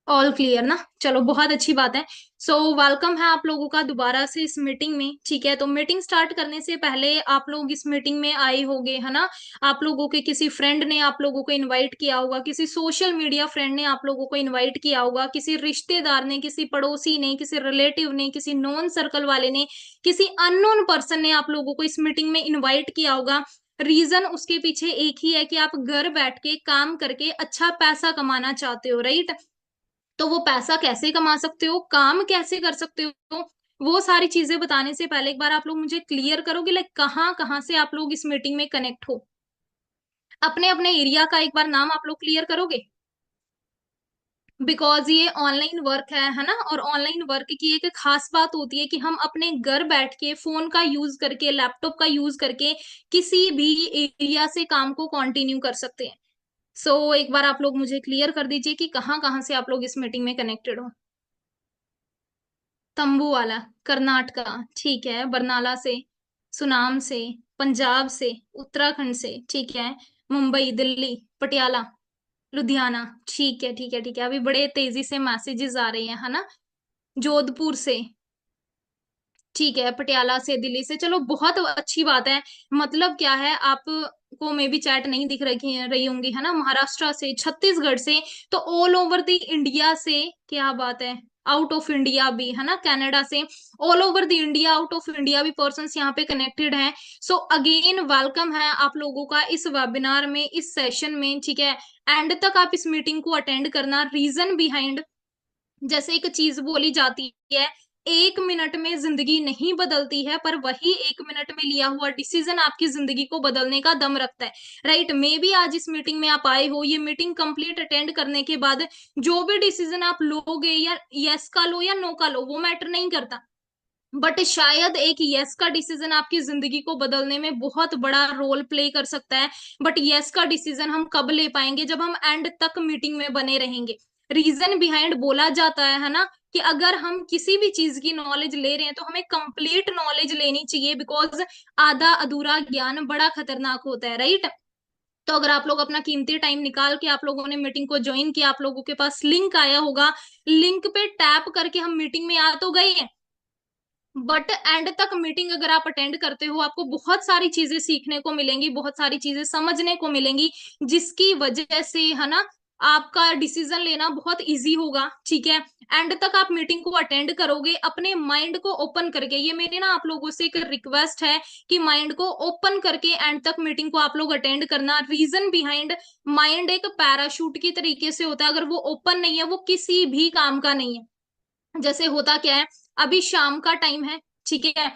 All clear ना। चलो बहुत अच्छी बात है। सो वेलकम है आप लोगों का दोबारा से इस मीटिंग में। ठीक है, तो मीटिंग स्टार्ट करने से पहले आप लोग इस मीटिंग में आए होंगे, है ना। आप लोगों के किसी फ्रेंड ने आप लोगों को इनवाइट किया होगा, किसी सोशल मीडिया फ्रेंड ने आप लोगों को इनवाइट किया होगा, किसी रिश्तेदार ने, किसी पड़ोसी ने, किसी रिलेटिव ने, किसी नॉन सर्कल वाले ने, किसी अननोन पर्सन ने आप लोगों को इस मीटिंग में इनवाइट किया होगा। रीजन उसके पीछे एक ही है कि आप घर बैठ के काम करके अच्छा पैसा कमाना चाहते हो, राइट। तो वो पैसा कैसे कमा सकते हो, काम कैसे कर सकते हो, वो सारी चीजें बताने से पहले एक बार आप लोग मुझे क्लियर करोगे, लाइक कहाँ कहाँ से आप लोग इस मीटिंग में कनेक्ट हो। अपने अपने एरिया का एक बार नाम आप लोग क्लियर करोगे। बिकॉज ये ऑनलाइन वर्क है ना। और ऑनलाइन वर्क की एक खास बात होती है कि हम अपने घर बैठ के फोन का यूज करके, लैपटॉप का यूज करके किसी भी एरिया से काम को कंटिन्यू कर सकते हैं। एक बार आप लोग मुझे क्लियर कर दीजिए कि कहाँ कहाँ से आप लोग इस मीटिंग में कनेक्टेड हो। तंबू वाला, कर्नाटका, ठीक है, बरनाला से, सुनाम से, पंजाब से, उत्तराखंड से, ठीक है, मुंबई, दिल्ली, पटियाला, लुधियाना, ठीक है ठीक है ठीक है। अभी बड़े तेजी से मैसेजेस आ रहे हैं, है ना। जोधपुर से, ठीक है, पटियाला से, दिल्ली से, चलो बहुत अच्छी बात है। मतलब क्या है, आप को मे भी चैट नहीं दिख रही होंगी, है ना। महाराष्ट्र से, छत्तीसगढ़ से, तो ऑल ओवर द इंडिया से, क्या बात है, आउट ऑफ इंडिया भी, है ना, कनाडा से, all over the India, out of India भी पर्सन्स यहाँ पे कनेक्टेड हैं। अगेन वेलकम है आप लोगों का इस वेबिनार में, इस सेशन में, ठीक है। एंड तक आप इस मीटिंग को अटेंड करना। रीजन बिहाइंड, जैसे एक चीज बोली जाती है, 1 मिनट में जिंदगी नहीं बदलती है, पर वही 1 मिनट में लिया हुआ डिसीजन आपकी जिंदगी को बदलने का दम रखता है, राइट। मे बी आज इस मीटिंग में आप आए हो, ये मीटिंग कंप्लीट अटेंड करने के बाद जो भी डिसीजन आप लोगे, या यस का लो या नो का लो, वो मैटर नहीं करता। बट शायद एक यस का डिसीजन आपकी जिंदगी को बदलने में बहुत बड़ा रोल प्ले कर सकता है। बट यस का डिसीजन हम कब ले पाएंगे, जब हम एंड तक मीटिंग में बने रहेंगे। रीजन बिहाइंड बोला जाता है ना, कि अगर हम किसी भी चीज की नॉलेज ले रहे हैं तो हमें कंप्लीट नॉलेज लेनी चाहिए, बिकॉज आधा अधूरा ज्ञान बड़ा खतरनाक होता है, राइट। तो अगर आप लोग अपना कीमती टाइम निकाल के आप लोगों ने मीटिंग को ज्वाइन किया, आप लोगों के पास लिंक आया होगा, लिंक पे टैप करके हम मीटिंग में आ तो गए हैं। बट एंड तक मीटिंग अगर आप अटेंड करते हो, आपको बहुत सारी चीजें सीखने को मिलेंगी, बहुत सारी चीजें समझने को मिलेंगी, जिसकी वजह से, है ना, आपका डिसीजन लेना बहुत इजी होगा, ठीक है। एंड तक आप मीटिंग को अटेंड करोगे अपने माइंड को ओपन करके। ये मेरी ना आप लोगों से एक रिक्वेस्ट है कि माइंड को ओपन करके एंड तक मीटिंग को आप लोग अटेंड करना। रीजन बिहाइंड, माइंड एक पैराशूट की तरीके से होता है, अगर वो ओपन नहीं है वो किसी भी काम का नहीं है। जैसे होता क्या है, अभी शाम का टाइम है, ठीक है,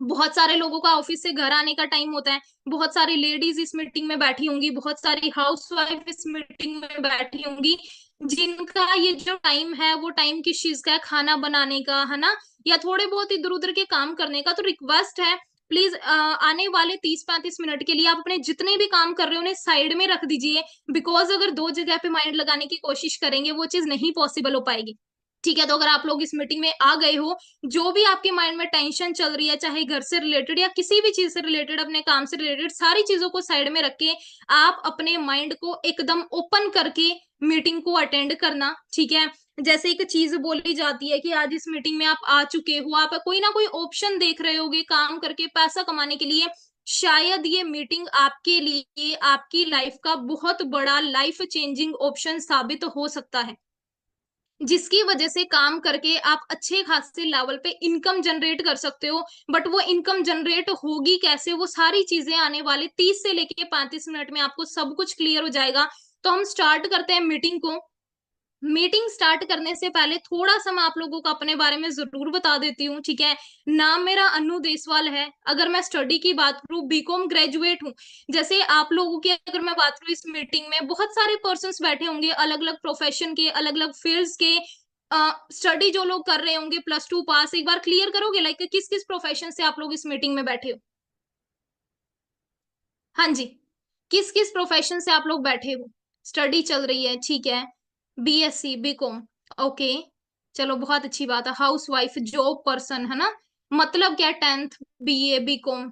बहुत सारे लोगों का ऑफिस से घर आने का टाइम होता है, बहुत सारी लेडीज इस मीटिंग में बैठी होंगी, बहुत सारी हाउसवाइफ इस मीटिंग में बैठी होंगी, जिनका ये जो टाइम है वो टाइम किस चीज का है, खाना बनाने का, है ना, या थोड़े बहुत इधर उधर के काम करने का। तो रिक्वेस्ट है, प्लीज आने वाले 30-35 मिनट के लिए आप अपने जितने भी काम कर रहे हो उन्हें साइड में रख दीजिए। बिकॉज अगर दो जगह पे माइंड लगाने की कोशिश करेंगे वो चीज नहीं पॉसिबल हो पाएगी, ठीक है। तो अगर आप लोग इस मीटिंग में आ गए हो, जो भी आपके माइंड में टेंशन चल रही है, चाहे घर से रिलेटेड या किसी भी चीज से रिलेटेड, अपने काम से रिलेटेड, सारी चीजों को साइड में रख के आप अपने माइंड को एकदम ओपन करके मीटिंग को अटेंड करना, ठीक है। जैसे एक चीज बोली जाती है कि आज इस मीटिंग में आप आ चुके हो, आप कोई ना कोई ऑप्शन देख रहे होगे काम करके पैसा कमाने के लिए। शायद ये मीटिंग आपके लिए आपकी लाइफ का बहुत बड़ा लाइफ चेंजिंग ऑप्शन साबित हो सकता है, जिसकी वजह से काम करके आप अच्छे खासे लेवल पे इनकम जनरेट कर सकते हो। बट वो इनकम जनरेट होगी कैसे, वो सारी चीजें आने वाले 30 से लेके 35 मिनट में आपको सब कुछ क्लियर हो जाएगा। तो हम स्टार्ट करते हैं मीटिंग को। मीटिंग स्टार्ट करने से पहले थोड़ा सा मैं आप लोगों को अपने बारे में जरूर बता देती हूँ, ठीक है। नाम मेरा अनु देसवाल है। अगर मैं स्टडी की बात करूँ, बीकॉम ग्रेजुएट हूँ। जैसे आप लोगों की अगर मैं बात करूँ, इस मीटिंग में बहुत सारे पर्सन्स बैठे होंगे, अलग अलग प्रोफेशन के, अलग अलग फील्ड्स के। स्टडी जो लोग कर रहे होंगे +2 पास, एक बार क्लियर करोगे, लाइक किस किस प्रोफेशन से आप लोग इस मीटिंग में बैठे हो। हाँ जी, किस किस प्रोफेशन से आप लोग बैठे हो, स्टडी चल रही है, ठीक है। बीएससी, बीकॉम, ओके, चलो बहुत अच्छी बात है। हाउस वाइफ, जॉब पर्सन, है ना। मतलब क्या, 10th बीए बीकॉम,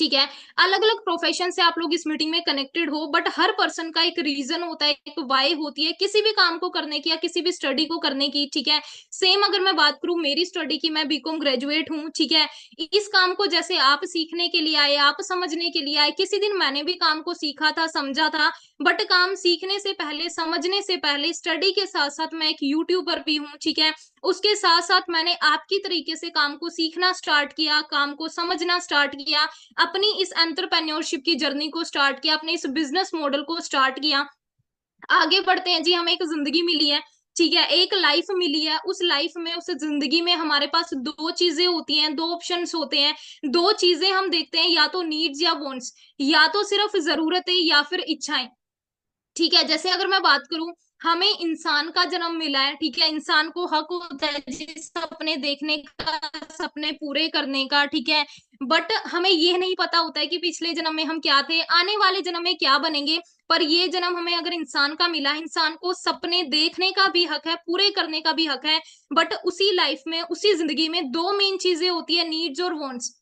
ठीक है। अलग अलग प्रोफेशन से आप लोग इस मीटिंग में कनेक्टेड हो, बट हर पर्सन का एक रीजन होता है, एक वाई होती है किसी भी काम को करने की या किसी भी स्टडी को करने की। ठीक है। सेम अगर मैं बात करूं मेरी स्टडी की, मैं बीकॉम ग्रेजुएट हूं। ठीक है। इस काम को जैसे आप सीखने के लिए आए, आप समझने के लिए आए, किसी दिन मैंने भी काम को सीखा था, समझा था, बट काम सीखने से पहले, समझने से पहले, स्टडी के साथ साथ मैं एक यूट्यूबर भी हूँ। ठीक है। उसके साथ साथ मैंने आपकी तरीके से काम को सीखना स्टार्ट किया, काम को समझना स्टार्ट किया, अपनी इस एंटरप्रेन्योरशिप की जर्नी को स्टार्ट किया, अपने इस बिजनेस मॉडल को स्टार्ट किया। आगे बढ़ते हैं जी। हमें एक जिंदगी मिली है, ठीक है, एक लाइफ मिली है। उस लाइफ में, उस जिंदगी में हमारे पास दो चीजें होती हैं, दो ऑप्शंस होते हैं, दो चीजें हम देखते हैं, या तो नीड्स या वांट्स, या तो सिर्फ जरूरतें या फिर इच्छाएं। ठीक है। जैसे अगर मैं बात करूं, हमें इंसान का जन्म मिला है, ठीक है, इंसान को हक होता है जी सपने देखने का, सपने पूरे करने का। ठीक है। बट हमें ये नहीं पता होता है कि पिछले जन्म में हम क्या थे, आने वाले जन्म में क्या बनेंगे। पर ये जन्म हमें अगर इंसान का मिला है, इंसान को सपने देखने का भी हक है, पूरे करने का भी हक है। बट उसी लाइफ में, उसी जिंदगी में दो मेन चीजें होती है, नीड्स और वांट्स,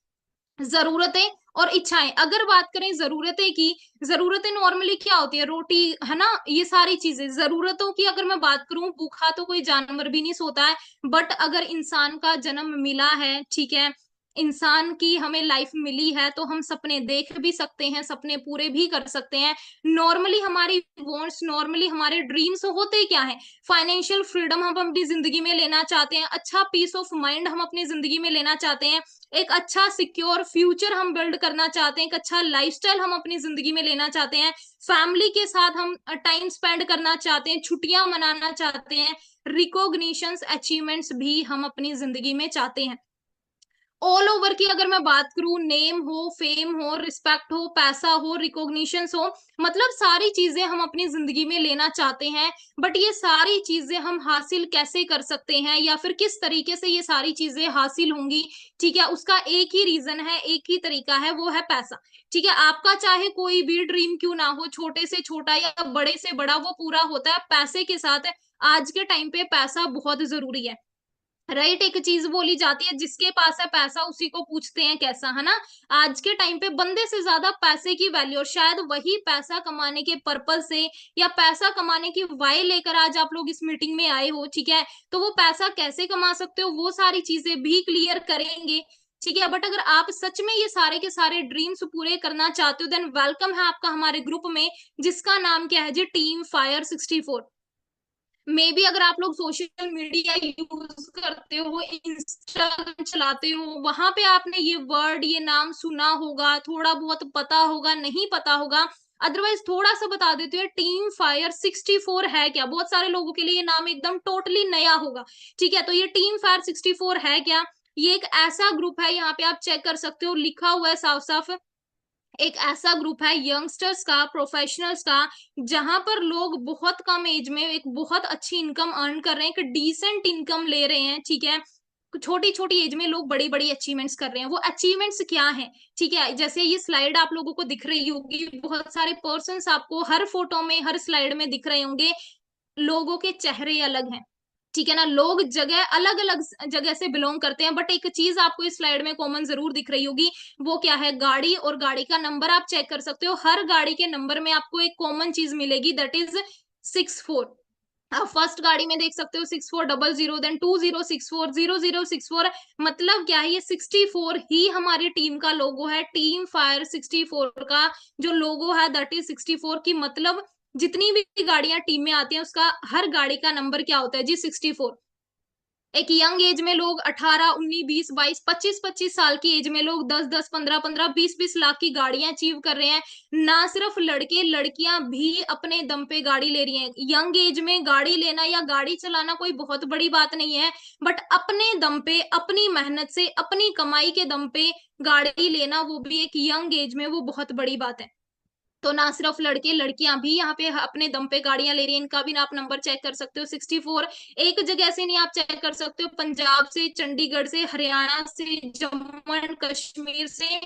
जरूरतें और इच्छाएं। अगर बात करें जरूरतें की, जरूरतें नॉर्मली क्या होती है, रोटी, है ना, ये सारी चीजें। जरूरतों की अगर मैं बात करूं, भूखा तो कोई जानवर भी नहीं सोता है, बट अगर इंसान का जन्म मिला है, ठीक है, इंसान की हमें लाइफ मिली है, तो हम सपने देख भी सकते हैं, सपने पूरे भी कर सकते हैं। नॉर्मली हमारी वांट्स, नॉर्मली हमारे ड्रीम्स होते क्या है, फाइनेंशियल फ्रीडम हम अपनी जिंदगी में लेना चाहते हैं, अच्छा पीस ऑफ माइंड हम अपनी जिंदगी में लेना चाहते हैं, एक अच्छा सिक्योर फ्यूचर हम बिल्ड करना चाहते हैं, एक अच्छा लाइफस्टाइल हम अपनी जिंदगी में लेना चाहते हैं, फैमिली के साथ हम टाइम स्पेंड करना चाहते हैं, छुट्टियां मनाना चाहते हैं, रिकॉग्निशंस, अचीवमेंट्स भी हम अपनी जिंदगी में चाहते हैं। ऑल ओवर की अगर मैं बात करूं, नेम हो, फेम हो, रिस्पेक्ट हो, पैसा हो, रिकॉग्निशंस हो, मतलब सारी चीजें हम अपनी जिंदगी में लेना चाहते हैं। बट ये सारी चीजें हम हासिल कैसे कर सकते हैं, या फिर किस तरीके से ये सारी चीजें हासिल होंगी, ठीक है, उसका एक ही रीजन है, एक ही तरीका है, वो है पैसा। ठीक है। आपका चाहे कोई भी ड्रीम क्यों ना हो, छोटे से छोटा या बड़े से बड़ा, वो पूरा होता है पैसे के साथ। आज के टाइम पे पैसा बहुत जरूरी है, राइट। एक चीज बोली जाती है, जिसके पास है पैसा उसी को पूछते हैं कैसा, है ना। आज के टाइम पे बंदे से ज्यादा पैसे की वैल्यू, और शायद वही पैसा कमाने के पर्पज से, या पैसा कमाने की वाई लेकर आज आप लोग इस मीटिंग में आए हो। ठीक है। तो वो पैसा कैसे कमा सकते हो, वो सारी चीजें भी क्लियर करेंगे। ठीक है। बट अगर आप सच में ये सारे के सारे ड्रीम्स पूरे करना चाहते हो, देन वेलकम है आपका हमारे ग्रुप में, जिसका नाम क्या है जी, टीम फायर 64। मे बी अगर आप लोग सोशल मीडिया यूज करते हो, इंस्टाग्राम चलाते हो, वहां पे आपने ये वर्ड, ये नाम सुना होगा, थोड़ा बहुत पता होगा, नहीं पता होगा। अदरवाइज थोड़ा सा बता देते हैं, टीम फायर 64 है क्या। बहुत सारे लोगों के लिए ये नाम एकदम टोटली नया होगा। ठीक है। तो ये टीम फायर 64 है क्या, ये एक ऐसा ग्रुप है, यहाँ पे आप चेक कर सकते हो, लिखा हुआ है साफ साफ, एक ऐसा ग्रुप है यंगस्टर्स का, प्रोफेशनल्स का, जहां पर लोग बहुत कम एज में एक बहुत अच्छी इनकम अर्न कर रहे हैं, एक डिसेंट इनकम ले रहे हैं। ठीक है। छोटी छोटी एज में लोग बड़ी बड़ी अचीवमेंट्स कर रहे हैं। वो अचीवमेंट्स क्या है, ठीक है, जैसे ये स्लाइड आप लोगों को दिख रही होगी, बहुत सारे पर्सन्स आपको हर फोटो में, हर स्लाइड में दिख रहे होंगे। लोगों के चेहरे अलग हैं, ठीक है ना, लोग जगह अलग अलग जगह से बिलोंग करते हैं, बट एक चीज आपको इस स्लाइड में कॉमन जरूर दिख रही होगी, वो क्या है, गाड़ी, और गाड़ी का नंबर आप चेक कर सकते हो। हर गाड़ी के नंबर में आपको एक कॉमन चीज मिलेगी, दैट इज 64। आप फर्स्ट गाड़ी में देख सकते हो 6400, देन 2064 0064। मतलब क्या है, ये 64 ही हमारी टीम का लोगो है, टीम फायर 64 का जो लोगो है दैट इज 64 की। मतलब जितनी भी गाड़ियां टीम में आती हैं, उसका हर गाड़ी का नंबर क्या होता है जी, 64। एक यंग एज में लोग 18 19 20 22 25 25 साल की एज में लोग 10 10 15 15 20 20 लाख की गाड़ियां अचीव कर रहे हैं। ना सिर्फ लड़के, लड़कियां भी अपने दम पे गाड़ी ले रही हैं। यंग एज में गाड़ी लेना या गाड़ी चलाना कोई बहुत बड़ी बात नहीं है, बट अपने दम पे, अपनी मेहनत से, अपनी कमाई के दम पे गाड़ी लेना, वो भी एक यंग एज में, वो बहुत बड़ी बात है। तो ना सिर्फ लड़के, लड़कियां भी यहाँ पे अपने दम पे गाड़ियां ले रही हैं। इनका भी ना आप नंबर चेक कर सकते हो, 64। एक जगह से नहीं आप चेक कर सकते हो, पंजाब से, चंडीगढ़ से, हरियाणा से, जम्मू एंड कश्मीर से,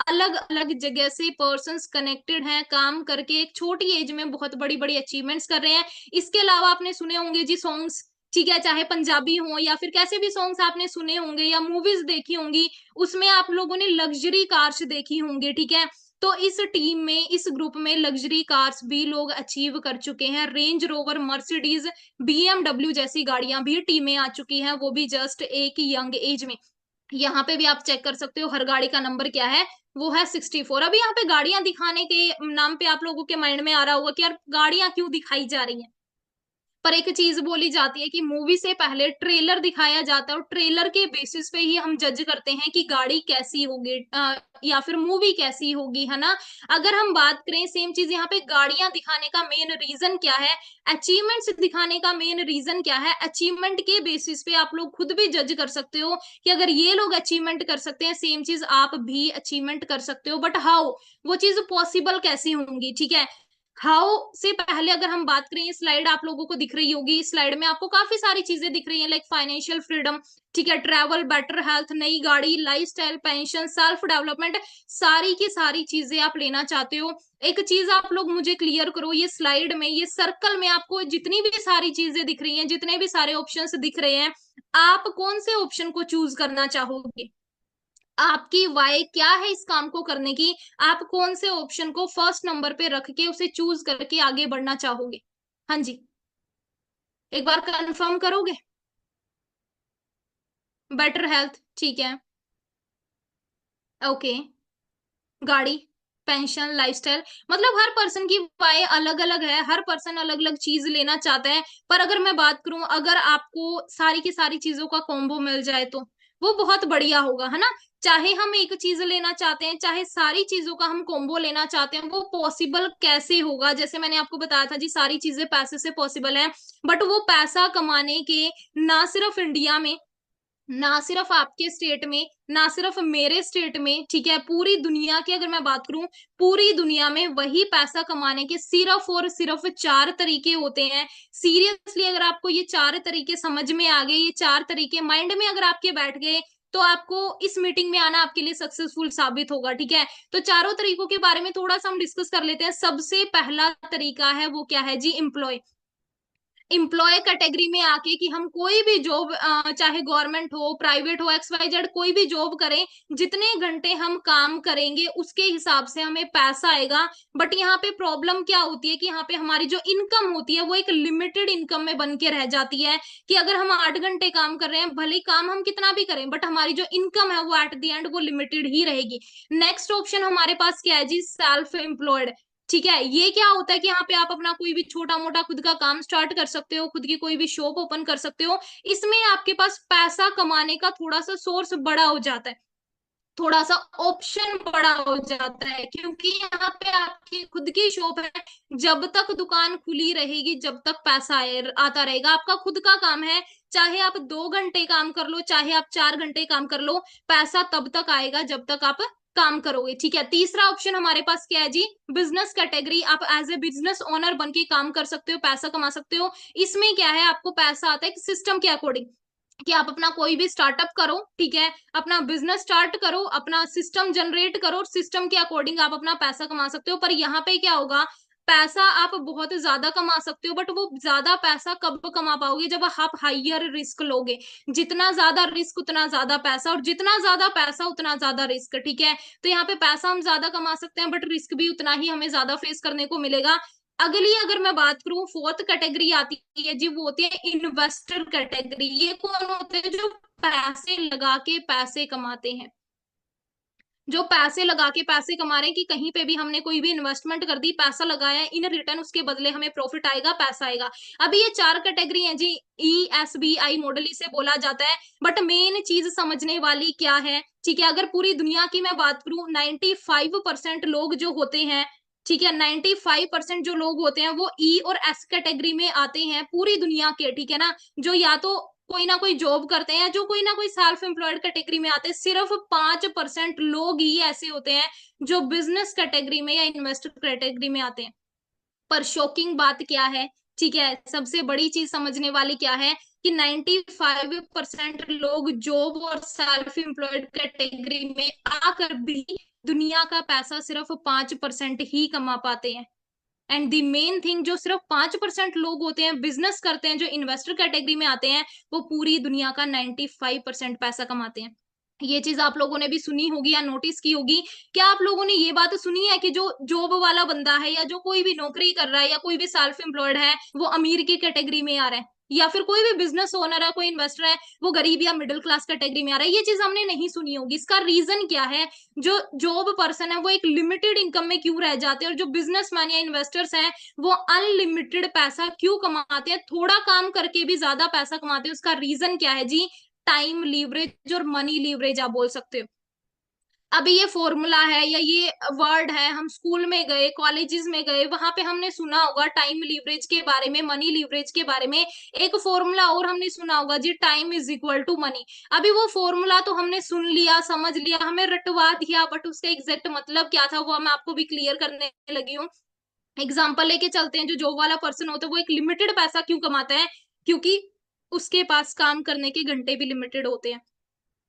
अलग अलग जगह से पर्सन्स कनेक्टेड हैं, काम करके एक छोटी एज में बहुत बड़ी बड़ी अचीवमेंट्स कर रहे हैं। इसके अलावा आपने सुने होंगे जी सॉन्ग्स, ठीक है, चाहे पंजाबी हो या फिर कैसे भी सॉन्ग्स आपने सुने होंगे या मूवीज देखी होंगी, उसमें आप लोगों ने लग्जरी कार्स देखी होंगी, ठीक है। तो इस टीम में, इस ग्रुप में लग्जरी कार्स भी लोग अचीव कर चुके हैं। रेंज रोवर, मर्सिडीज, बीएमडब्ल्यू जैसी गाड़ियां भी टीमें आ चुकी हैं, वो भी जस्ट एक यंग एज में। यहाँ पे भी आप चेक कर सकते हो हर गाड़ी का नंबर क्या है, वो है 64। अभी यहाँ पे गाड़ियां दिखाने के नाम पे आप लोगों के माइंड में आ रहा होगा कि यार गाड़ियां क्यों दिखाई जा रही हैं, पर एक चीज बोली जाती है कि मूवी से पहले ट्रेलर दिखाया जाता है और ट्रेलर के बेसिस पे ही हम जज करते हैं कि गाड़ी कैसी होगी या फिर मूवी कैसी होगी, है ना। अगर हम बात करें सेम चीज यहाँ पे, गाड़ियां दिखाने का मेन रीजन क्या है, अचीवमेंट्स दिखाने का मेन रीजन क्या है, अचीवमेंट के बेसिस पे आप लोग खुद भी जज कर सकते हो कि अगर ये लोग अचीवमेंट कर सकते हैं, सेम चीज आप भी अचीवमेंट कर सकते हो, बट हाउ, वो चीज पॉसिबल कैसी होंगी, ठीक है। हाउ से पहले अगर हम बात करें, ये स्लाइड आप लोगों को दिख रही होगी, इस स्लाइड में आपको काफी सारी चीजें दिख रही हैं, लाइक फाइनेंशियल फ्रीडम, ठीक है, ट्रैवल, बेटर हेल्थ, नई गाड़ी, लाइफस्टाइल, पेंशन, सेल्फ डेवलपमेंट, सारी की सारी चीजें आप लेना चाहते हो। एक चीज आप लोग मुझे क्लियर करो, ये स्लाइड में, ये सर्कल में आपको जितनी भी सारी चीजें दिख रही हैं, जितने भी सारे ऑप्शंस दिख रहे हैं, आप कौन से ऑप्शन को चूज करना चाहोगे, आपकी वाई क्या है इस काम को करने की, आप कौन से ऑप्शन को फर्स्ट नंबर पे रख के उसे चूज करके आगे बढ़ना चाहोगे। हाँ जी, एक बार कंफर्म करोगे। बेटर हेल्थ, ठीक है, ओके, गाड़ी, पेंशन, लाइफस्टाइल, मतलब हर पर्सन की वाई अलग अलग है, हर पर्सन अलग अलग चीज लेना चाहता है। पर अगर मैं बात करूं, अगर आपको सारी की सारी चीजों का कॉम्बो मिल जाए तो वो बहुत बढ़िया होगा, है ना। चाहे हम एक चीज लेना चाहते हैं, चाहे सारी चीजों का हम कॉम्बो लेना चाहते हैं, वो पॉसिबल कैसे होगा, जैसे मैंने आपको बताया था जी, सारी चीजें पैसे से पॉसिबल है, बट वो पैसा कमाने के ना सिर्फ इंडिया में, ना सिर्फ आपके स्टेट में, ना सिर्फ मेरे स्टेट में, ठीक है, पूरी दुनिया की अगर मैं बात करूं, पूरी दुनिया में वही पैसा कमाने के सिर्फ और सिर्फ चार तरीके होते हैं। सीरियसली अगर आपको ये चार तरीके समझ में आ गए, ये चार तरीके माइंड में अगर आपके बैठ गए, तो आपको इस मीटिंग में आना आपके लिए सक्सेसफुल साबित होगा, ठीक है। तो चारों तरीकों के बारे में थोड़ा सा हम डिस्कस कर लेते हैं। सबसे पहला तरीका है वो क्या है जी, एम्प्लॉय, इम्प्लॉय कैटेगरी में आके कि हम कोई भी जॉब, चाहे गवर्नमेंट हो, प्राइवेट हो, एक्स वाई जेड, कोई भी जॉब करें, जितने घंटे हम काम करेंगे उसके हिसाब से हमें पैसा आएगा। बट यहाँ पे प्रॉब्लम क्या होती है कि यहाँ पे हमारी जो इनकम होती है वो एक लिमिटेड इनकम में बन के रह जाती है, कि अगर हम 8 घंटे काम कर रहे हैं, भले ही काम हम कितना भी करें, बट हमारी जो इनकम है वो एट द एंड वो लिमिटेड ही रहेगी। नेक्स्ट ऑप्शन हमारे पास क्या है जी, सेल्फ एम्प्लॉयड, ठीक है। ये क्या होता है कि यहाँ पे आप अपना कोई भी छोटा मोटा खुद का काम स्टार्ट कर सकते हो, खुद की कोई भी शॉप ओपन कर सकते हो। इसमें आपके पास पैसा कमाने का थोड़ा सा सोर्स बड़ा हो जाता है, थोड़ा सा ऑप्शन बड़ा हो जाता है, क्योंकि यहाँ पे आपकी खुद की शॉप है, जब तक दुकान खुली रहेगी, जब तक पैसा आता रहेगा, आपका खुद का काम है, चाहे आप 2 घंटे काम कर लो, चाहे आप 4 घंटे काम कर लो, पैसा तब तक आएगा जब तक आप काम करोगे, ठीक है। तीसरा ऑप्शन हमारे पास क्या है जी, बिजनेस कैटेगरी, आप एज ए बिजनेस ओनर बन के काम कर सकते हो, पैसा कमा सकते हो। इसमें क्या है, आपको पैसा आता है सिस्टम के अकॉर्डिंग, कि आप अपना कोई भी स्टार्टअप करो, ठीक है, अपना बिजनेस स्टार्ट करो, अपना सिस्टम जनरेट करो, सिस्टम के अकॉर्डिंग आप अपना पैसा कमा सकते हो। पर यहाँ पे क्या होगा, पैसा आप बहुत ज्यादा कमा सकते हो, बट वो ज्यादा पैसा कब कमा पाओगे, जब आप हाइयर रिस्क लोगे। जितना ज्यादा रिस्क उतना ज्यादा पैसा, और जितना ज्यादा पैसा उतना ज्यादा रिस्क, ठीक है। तो यहाँ पे पैसा हम ज्यादा कमा सकते हैं, बट रिस्क भी उतना ही हमें ज्यादा फेस करने को मिलेगा। अगली अगर मैं बात करूं, फोर्थ कैटेगरी आती है जी, वो होती है इन्वेस्टर कैटेगरी। ये कौन होते हैं, जो पैसे लगा के पैसे कमाते हैं, जो पैसे लगा के पैसे कमा रहे हैं, कि कहीं पे भी हमने कोई भी इन्वेस्टमेंट कर दी, पैसा लगाया, इन रिटर्न उसके बदले हमें प्रॉफिट आएगा, पैसा आएगा। अभी ये चार कैटेगरी है जी, ESBI मॉडल इसे बोला जाता है। बट मेन चीज समझने वाली क्या है, ठीक है, अगर पूरी दुनिया की मैं बात करूं, 95% लोग जो होते हैं, ठीक है, 95% जो लोग होते हैं वो E और S कैटेगरी में आते हैं पूरी दुनिया के, ठीक है ना। जो या तो कोई ना कोई जॉब करते हैं, जो कोई ना कोई सेल्फ एम्प्लॉयड कैटेगरी में आते हैं। सिर्फ 5% लोग ही ऐसे होते हैं जो बिजनेस कैटेगरी में या इन्वेस्टर कैटेगरी में आते हैं। पर शॉकिंग बात क्या है, ठीक है, सबसे बड़ी चीज समझने वाली क्या है, कि 95% लोग जॉब और सेल्फ एम्प्लॉयड कैटेगरी में आकर भी दुनिया का पैसा सिर्फ 5% ही कमा पाते हैं। एंड द मेन थिंग, जो सिर्फ 5% लोग होते हैं बिजनेस करते हैं, जो इन्वेस्टर कैटेगरी में आते हैं, वो पूरी दुनिया का 95% पैसा कमाते हैं। ये चीज आप लोगों ने भी सुनी होगी या नोटिस की होगी। क्या आप लोगों ने ये बात सुनी है कि जो जॉब वाला बंदा है या जो कोई भी नौकरी कर रहा है या कोई भी सेल्फ एम्प्लॉयड है, वो अमीर की कैटेगरी में आ रहा है, या फिर कोई भी बिजनेस ओनर है, कोई इन्वेस्टर है, वो गरीब या मिडिल क्लास कैटेगरी में आ रहा है? ये चीज हमने नहीं सुनी होगी। इसका रीजन क्या है? जो जॉब पर्सन है वो एक लिमिटेड इनकम में क्यों रह जाते हैं, और जो बिजनेसमैन या इन्वेस्टर्स हैं वो अनलिमिटेड पैसा क्यों कमाते हैं, थोड़ा काम करके भी ज्यादा पैसा कमाते हैं? उसका रीजन क्या है जी? टाइम लीवरेज और मनी लीवरेज आप बोल सकते हो। अभी ये फॉर्मूला है या ये वर्ड है, हम स्कूल में गए, कॉलेजेस में गए, वहां पे हमने सुना होगा टाइम लीवरेज के बारे में, मनी लीवरेज के बारे में। एक फॉर्मूला और हमने सुना होगा जी, time is equal to money. अभी वो फॉर्मूला तो हमने सुन लिया, समझ लिया, हमें रटवा दिया, बट उसका एग्जैक्ट मतलब क्या था वो मैं आपको भी क्लियर करने लगी हूँ। एग्जाम्पल लेके चलते हैं, जो जॉब वाला पर्सन होता है वो एक लिमिटेड पैसा क्यों कमाता है? क्योंकि उसके पास काम करने के घंटे भी लिमिटेड होते हैं,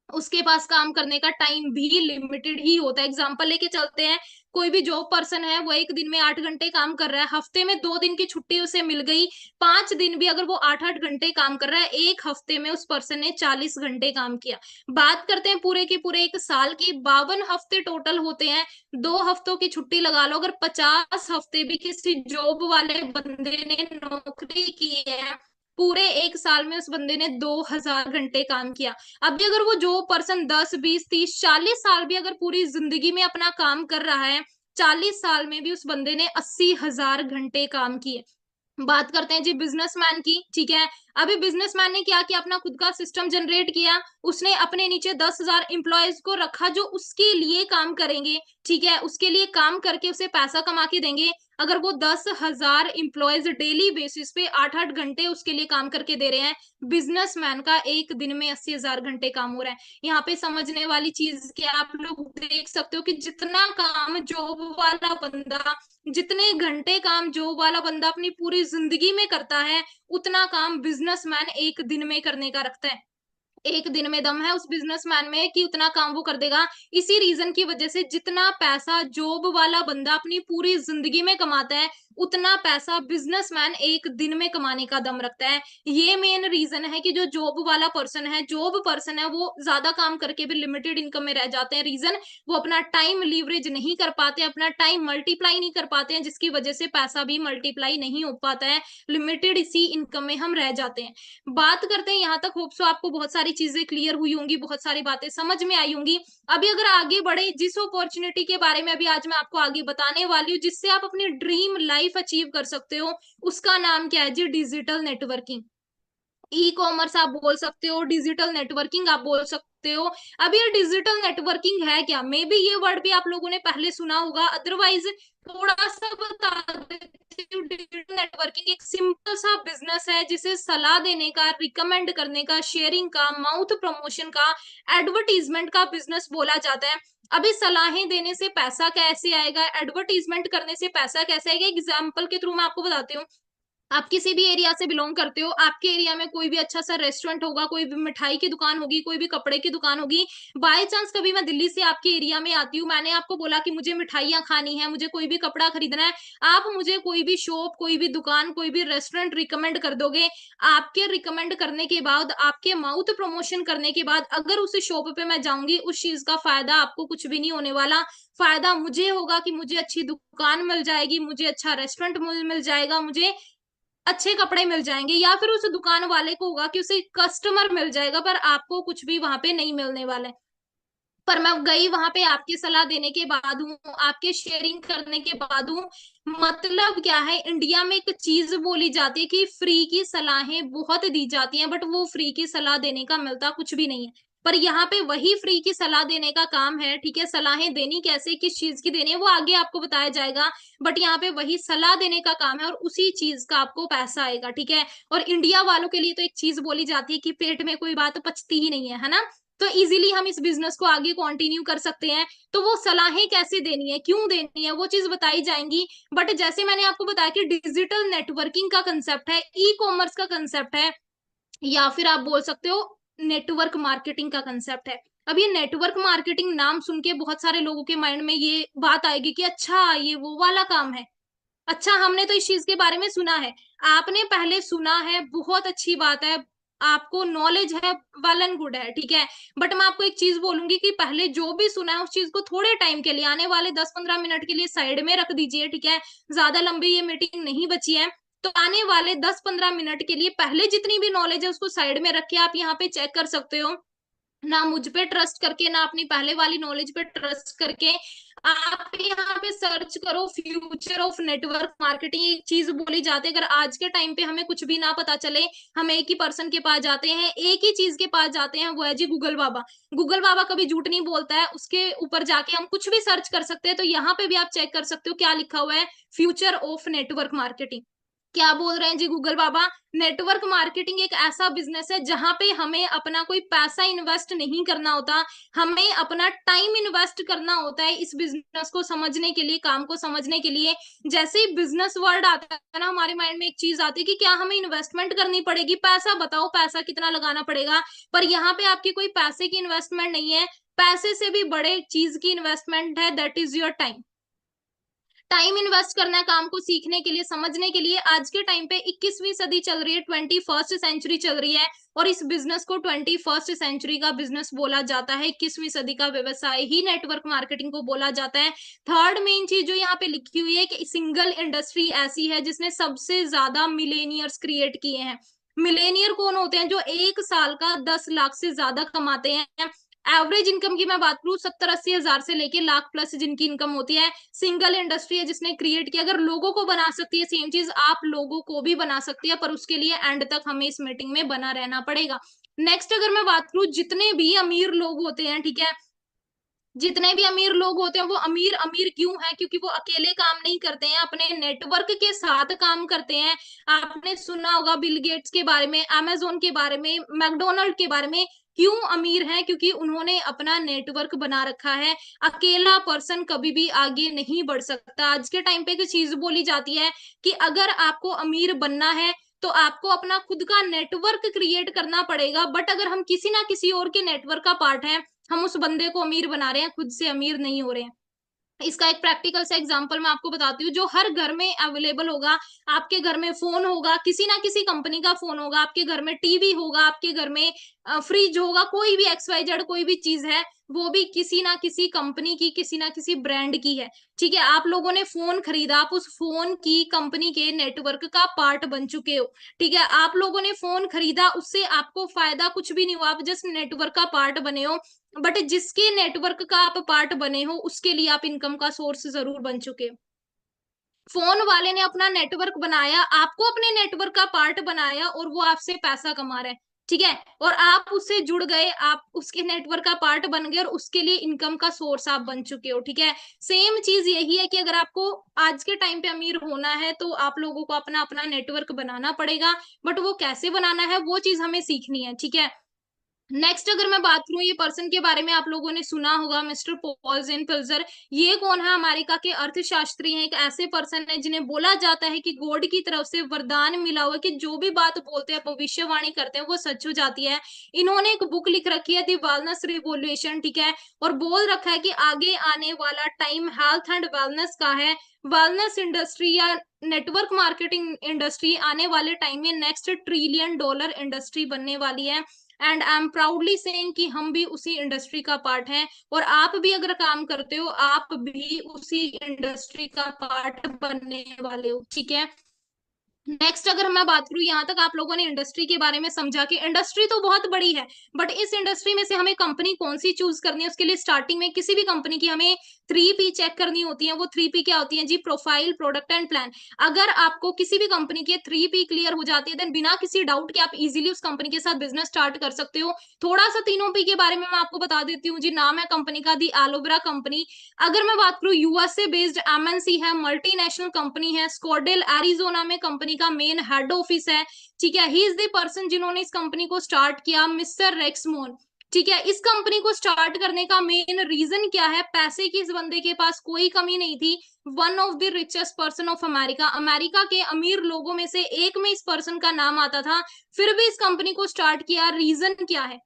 उसके पास काम करने का टाइम भी लिमिटेड ही होता है। एग्जाम्पल लेके चलते हैं, कोई भी जॉब पर्सन है वो एक दिन में 8 घंटे काम कर रहा है, हफ्ते में 2 दिन की छुट्टी उसे मिल गई, 5 दिन भी अगर वो 8 8 घंटे काम कर रहा है, एक हफ्ते में उस पर्सन ने 40 घंटे काम किया। बात करते हैं पूरे के पूरे एक साल की, 52 हफ्ते टोटल होते हैं। 2 हफ्तों की छुट्टी लगा लो, अगर 50 हफ्ते भी किसी जॉब वाले बंदे ने नौकरी की है, पूरे एक साल में उस बंदे ने 2000 घंटे काम किया। अभी अगर वो जो पर्सन 10 20 30 40 साल भी अगर पूरी जिंदगी में अपना काम कर रहा है, 40 साल में भी उस बंदे ने 80,000 घंटे काम किए। बात करते हैं जी बिजनेसमैन की, ठीक है। अभी बिजनेसमैन ने क्या किया? अपना खुद का सिस्टम जनरेट किया, उसने अपने नीचे 10,000 एम्प्लॉयज को रखा जो उसके लिए काम करेंगे, ठीक है, उसके लिए काम करके उसे पैसा कमा के देंगे। अगर वो 10,000 एम्प्लॉयज डेली बेसिस पे 8 8 घंटे उसके लिए काम करके दे रहे हैं, बिजनेसमैन का एक दिन में 80,000 घंटे काम हो रहा है। यहाँ पे समझने वाली चीज क्या आप लोग देख सकते हो कि जितना काम जॉब वाला बंदा, जितने घंटे काम जॉब वाला बंदा अपनी पूरी जिंदगी में करता है, उतना काम बिजनेसमैन एक दिन में करने का रखता है। एक दिन में दम है उस बिजनेसमैन में कि उतना काम वो कर देगा। इसी रीजन की वजह से जितना पैसा जॉब वाला बंदा अपनी पूरी जिंदगी में कमाता है, उतना पैसा बिजनेसमैन एक दिन में कमाने का दम रखता है। ये मेन रीजन है कि जो जॉब वाला पर्सन है, जॉब पर्सन है, वो ज्यादा काम करके भी लिमिटेड इनकम में रह जाते हैं। रीजन, वो अपना टाइम लीवरेज नहीं कर पाते, अपना टाइम मल्टीप्लाई नहीं कर पाते हैं, जिसकी वजह से पैसा भी मल्टीप्लाई नहीं हो पाता है, लिमिटेड इसी इनकम में हम रह जाते हैं। बात करते हैं, यहाँ तक होप सो आपको बहुत सारी चीजें क्लियर हुई होंगी, बहुत सारी बातें समझ में आई होंगी। अभी अगर आगे बढ़े, जिस अपॉर्चुनिटी के बारे में अभी आज मैं आपको आगे बताने वाली हूँ, जिससे आप अपनी ड्रीम लाइफ अचीव कर सकते हो, उसका नाम क्या है जी? Digital networking. ई कॉमर्स आप बोल सकते हो, डिजिटल नेटवर्किंग आप बोल सकते हो। अब ये डिजिटल नेटवर्किंग है क्या? मे बी ये वर्ड भी आप लोगों ने पहले सुना होगा, अदरवाइज थोड़ा सा बता देती हूँ। डिजिटल नेटवर्किंग एक सिंपल सा बिजनेस है जिसे सलाह देने का, रिकमेंड करने का, शेयरिंग का, माउथ प्रमोशन का, एडवर्टीजमेंट का बिजनेस बोला जाता है। अभी सलाहें देने से पैसा कैसे आएगा, एडवर्टीजमेंट करने से पैसा कैसे आएगा, एग्जाम्पल के थ्रू मैं आपको बताती हूँ। आप किसी भी एरिया से बिलोंग करते हो, आपके एरिया में कोई भी अच्छा सा रेस्टोरेंट होगा, कोई भी मिठाई की दुकान होगी, कोई भी कपड़े की दुकान होगी। बाय चांस कभी मैं दिल्ली से आपके एरिया में आती हूँ, मैंने आपको बोला कि मुझे मिठाइयाँ खानी है, मुझे कोई भी कपड़ा खरीदना है, आप मुझे कोई भी शॉप, कोई भी दुकान, कोई भी रेस्टोरेंट रिकमेंड कर दोगे। आपके रिकमेंड करने के बाद, आपके माउथ प्रमोशन करने के बाद, अगर उस शॉप पे मैं जाऊंगी, उस चीज का फायदा आपको कुछ भी नहीं होने वाला। फायदा मुझे होगा कि मुझे अच्छी दुकान मिल जाएगी, मुझे अच्छा रेस्टोरेंट मिल जाएगा, मुझे अच्छे कपड़े मिल जाएंगे, या फिर उस दुकान वाले को होगा कि उसे कस्टमर मिल जाएगा, पर आपको कुछ भी वहां पे नहीं मिलने वाला है। पर मैं गई वहां पे आपकी सलाह देने के बाद हूँ, आपके शेयरिंग करने के बाद हूँ। मतलब क्या है, इंडिया में एक चीज बोली जाती है कि फ्री की सलाहें बहुत दी जाती हैं, बट वो फ्री की सलाह देने का मिलता कुछ भी नहीं है। पर यहाँ पे वही फ्री की सलाह देने का काम है, ठीक है। सलाहें देनी कैसे, किस चीज की देनी है, वो आगे आपको बताया जाएगा। बट यहाँ पे वही सलाह देने का काम है और उसी चीज का आपको पैसा आएगा, ठीक है। और इंडिया वालों के लिए तो एक चीज बोली जाती है कि पेट में कोई बात पचती ही नहीं है ना। तो इजीली हम इस बिजनेस को आगे कंटिन्यू कर सकते हैं। तो वो सलाहें कैसे देनी है, क्यों देनी है, वो चीज बताई जाएंगी। बट जैसे मैंने आपको बताया कि डिजिटल नेटवर्किंग का कंसेप्ट है, ई कॉमर्स का कंसेप्ट है, या फिर आप बोल सकते हो नेटवर्क मार्केटिंग का कंसेप्ट है। अब ये नेटवर्क मार्केटिंग नाम सुन के बहुत सारे लोगों के माइंड में ये बात आएगी कि अच्छा ये वो वाला काम है। अच्छा, हमने तो इस चीज के बारे में सुना है। आपने पहले सुना है, बहुत अच्छी बात है, आपको नॉलेज है, वेल एंड गुड है, ठीक है। बट मैं आपको एक चीज बोलूंगी कि पहले जो भी सुना है उस चीज को थोड़े टाइम के लिए, आने वाले 10-15 मिनट के लिए साइड में रख दीजिए, ठीक है। ज्यादा लंबी ये मीटिंग नहीं बची है, तो आने वाले 10-15 मिनट के लिए पहले जितनी भी नॉलेज है उसको साइड में रख के आप यहाँ पे चेक कर सकते हो। ना मुझ पे ट्रस्ट करके, ना अपनी पहले वाली नॉलेज पे ट्रस्ट करके, आप यहाँ पे सर्च करो फ्यूचर ऑफ नेटवर्क मार्केटिंग। एक चीज बोली जाती है, अगर आज के टाइम पे हमें कुछ भी ना पता चले, हम एक ही पर्सन के पास जाते हैं, एक ही चीज के पास जाते हैं, वो है जी गूगल बाबा। गूगल बाबा कभी झूठ नहीं बोलता है, उसके ऊपर जाके हम कुछ भी सर्च कर सकते हैं। तो यहाँ पे भी आप चेक कर सकते हो क्या लिखा हुआ है, फ्यूचर ऑफ नेटवर्क मार्केटिंग। क्या बोल रहे हैं जी गूगल बाबा, नेटवर्क मार्केटिंग एक ऐसा बिजनेस है जहां पे हमें अपना कोई पैसा इन्वेस्ट नहीं करना होता, हमें अपना टाइम इन्वेस्ट करना होता है इस बिजनेस को समझने के लिए, काम को समझने के लिए। जैसे ही बिजनेस वर्ड आता है ना, हमारे माइंड में एक चीज आती है कि क्या हमें इन्वेस्टमेंट करनी पड़ेगी, पैसा बताओ, पैसा कितना लगाना पड़ेगा। पर यहाँ पे आपकी कोई पैसे की इन्वेस्टमेंट नहीं है, पैसे से भी बड़े चीज की इन्वेस्टमेंट है, that is your time. Time invest करना है काम को सीखने के लिए, समझने के लिए। आज के टाइम पे 21वीं सदी चल रही है, 21st सेंचुरी चल रही है, और इस बिजनेस को 21st सेंचुरी का बिजनेस बोला जाता है। 21वीं सदी का व्यवसाय ही नेटवर्क मार्केटिंग को बोला जाता है। थर्ड मेन चीज जो यहाँ पे लिखी हुई है कि सिंगल इंडस्ट्री ऐसी है जिसने सबसे ज्यादा मिलेनियर्स क्रिएट किए हैं। मिलेनियर कौन होते हैं? जो एक साल का 10 लाख से ज्यादा कमाते हैं। एवरेज इनकम की मैं बात करूं, 70-80 हजार से लेके लाख प्लस जिनकी इनकम होती है, सिंगल इंडस्ट्री है जिसने क्रिएट किया। अगर लोगों को बना सकती है सेम चीज, आप लोगों को भी बना सकती है, पर उसके लिए एंड तक हमें इस मीटिंग में बना रहना पड़ेगा। नेक्स्ट अगर मैं बात करूं, जितने भी अमीर लोग होते हैं, ठीक है, जितने भी अमीर लोग होते हैं वो अमीर अमीर क्यों है? क्योंकि वो अकेले काम नहीं करते हैं, अपने नेटवर्क के साथ काम करते हैं। आपने सुना होगा बिल गेट्स के बारे में, अमेजोन के बारे में, मैकडोनल्ड के बारे में। क्यों अमीर है? क्योंकि उन्होंने अपना नेटवर्क बना रखा है। अकेला पर्सन कभी भी आगे नहीं बढ़ सकता। आज के टाइम पे एक चीज बोली जाती है कि अगर आपको अमीर बनना है तो आपको अपना खुद का नेटवर्क क्रिएट करना पड़ेगा। बट अगर हम किसी ना किसी और के नेटवर्क का पार्ट है, हम उस बंदे को अमीर बना रहे हैं, खुद से अमीर नहीं हो रहे हैं। इसका एक प्रैक्टिकल सा एग्जांपल मैं आपको बताती हूँ, जो हर घर में अवेलेबल होगा। आपके घर में फोन होगा, किसी ना किसी कंपनी का फोन होगा, आपके घर में टीवी होगा, आपके घर में फ्रिज होगा, कोई भी XYZ कोई भी चीज है, वो भी किसी ना किसी कंपनी की, किसी ना किसी ब्रांड की है। ठीक है, आप लोगों ने फोन खरीदा, आप उस फोन की कंपनी के नेटवर्क का पार्ट बन चुके हो। ठीक है, आप लोगों ने फोन खरीदा, उससे आपको फायदा कुछ भी नहीं हुआ, आप जस्ट नेटवर्क का पार्ट बने हो। बट जिसके नेटवर्क का आप पार्ट बने हो, उसके लिए आप इनकम का सोर्स जरूर बन चुके हो। फोन वाले ने अपना नेटवर्क बनाया, आपको अपने नेटवर्क का पार्ट बनाया, और वो आपसे पैसा कमा रहा है। ठीक है, और आप उससे जुड़ गए, आप उसके नेटवर्क का पार्ट बन गए, और उसके लिए इनकम का सोर्स आप बन चुके हो। ठीक है, सेम चीज यही है कि अगर आपको आज के टाइम पे अमीर होना है तो आप लोगों को अपना अपना नेटवर्क बनाना पड़ेगा। बट वो कैसे बनाना है, वो चीज हमें सीखनी है। ठीक है, नेक्स्ट अगर मैं बात करूं, ये पर्सन के बारे में आप लोगों ने सुना होगा, मिस्टर पॉल जेन पिल्जर। ये कौन है? अमेरिका के अर्थशास्त्री हैं। एक ऐसे पर्सन है जिन्हें बोला जाता है कि गॉड की तरफ से वरदान मिला हुआ है कि जो भी बात बोलते हैं, भविष्यवाणी करते हैं, वो सच हो जाती है। इन्होंने एक बुक लिख रखी है, दी वेलनेस रिवोल्यूशन। ठीक है, और बोल रखा है कि आगे आने वाला टाइम हेल्थ एंड वेलनेस का है। वेलनेस इंडस्ट्री या नेटवर्क मार्केटिंग इंडस्ट्री आने वाले टाइम में नेक्स्ट $1 ट्रिलियन इंडस्ट्री बनने वाली है। And I am proudly saying कि हम भी उसी इंडस्ट्री का पार्ट हैं, और आप भी अगर काम करते हो, आप भी उसी इंडस्ट्री का पार्ट बनने वाले हो। ठीक है, नेक्स्ट अगर मैं बात करूं, यहाँ तक आप लोगों ने इंडस्ट्री के बारे में समझा कि इंडस्ट्री तो बहुत बड़ी है, बट इस इंडस्ट्री में से हमें कंपनी कौन सी चूज करनी है, उसके लिए स्टार्टिंग में किसी भी कंपनी की हमें 3P चेक करनी होती है। वो 3P क्या होती है जी? Profile, product and plan. अगर आपको किसी भी कंपनी की 3P क्लियर हो जाती है, देन बिना किसी डाउट के आप इजीली उस कंपनी के साथ बिजनेस स्टार्ट कर सकते हो। थोड़ा सा तीनों पी के बारे में मैं आपको बता देती हूँ जी। नाम है कंपनी का दी एलोवेरा कंपनी। अगर मैं बात करूं, यूएसए बेस्ड MNC है, मल्टीनेशनल कंपनी है, स्कॉडेल एरिजोना में कंपनी का मेन हेड ऑफिस है। ठीक है, ही इज द पर्सन जिन्होंने इस कंपनी को स्टार्ट किया, मिस्टर रेक्समोन। ठीक है, इस कंपनी को स्टार्ट करने का मेन रीजन क्या है? पैसे की इस बंदे के पास कोई कमी नहीं थी। One of the richest person of America, America के अमीर लोगों में से एक में इस पर्सन का नाम आता था, फिर भी इस कंपनी को स्टार्ट किया। रीजन क्या है?